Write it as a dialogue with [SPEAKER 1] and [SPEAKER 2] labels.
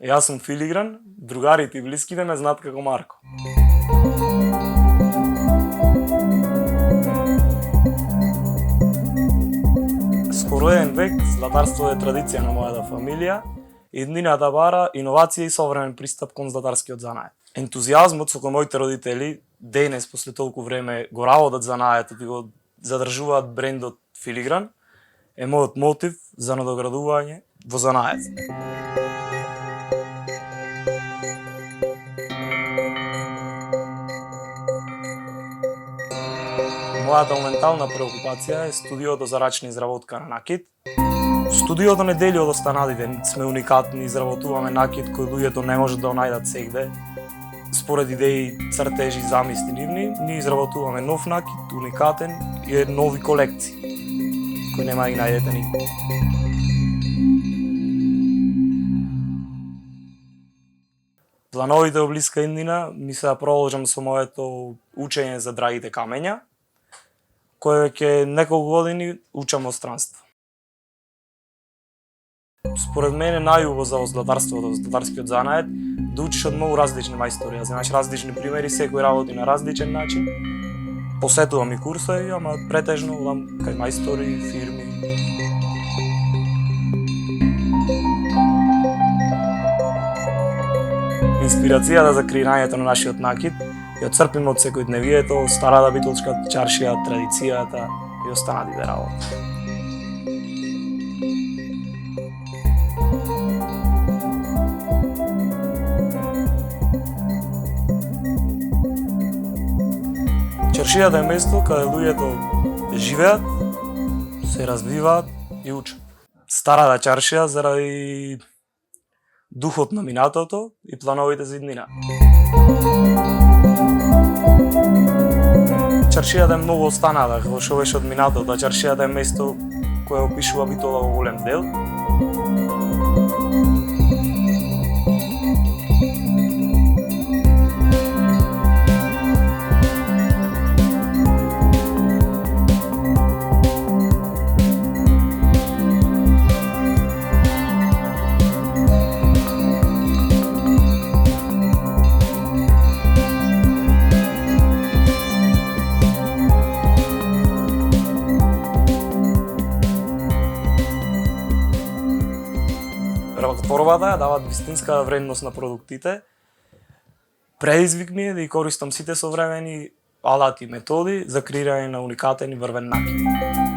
[SPEAKER 1] Јас сум Филигран, другарите и блиските ме знаат како Марко. Скоро еден век златарство е традиција на мојата фамилија. Иднината бара иновација и современ пристап кон златарскиот занает. Ентузијазмот со кој моите родители денес после толку време го работат занаетот и го задржуваат брендот Филигран е мојот мотив за надоградување во занает. Мојата моментална преокупација е студиото за рачна изработка на накид. Студиото не дели од останалите, сме уникатни, изработуваме накид кој луѓето не можат да најдат сегде. Според идеи, цртежи, замисли нивни, ние изработуваме нов накид, уникатен и нови колекции, кои нема да ги најдете никаде. Плановите во блиска иднина ми се да продолжам со моето учење за драгите камења, кој веќе неколку години учам од странство. Според мене најубаво за златарството, златарскиот занает, да учиш од многу различни мајстори, да знаеш различни примери, секој работи на различен начин. Посетувам и курсови, ама претежно одам кај мајстори, фирми. Инспирацијата за креирањето на нашиот накид ја црпиме од секојдневието, старата битолшка чаршија, традицијата и останатите работи. Чаршијата е место каде луѓето живеат, се развиваат и учат. Старата чаршија заради духот на минатото и плановите за иднина. Чаршијата е многу останала, како што беше од минатото, чаршијата е место кое опишува Битола во голем дел. Творбата ја дават вистинска вредност на продуктите. Предизвик ми е да ги користам сите современи алати и методи за креирање на уникатен и врвен накид.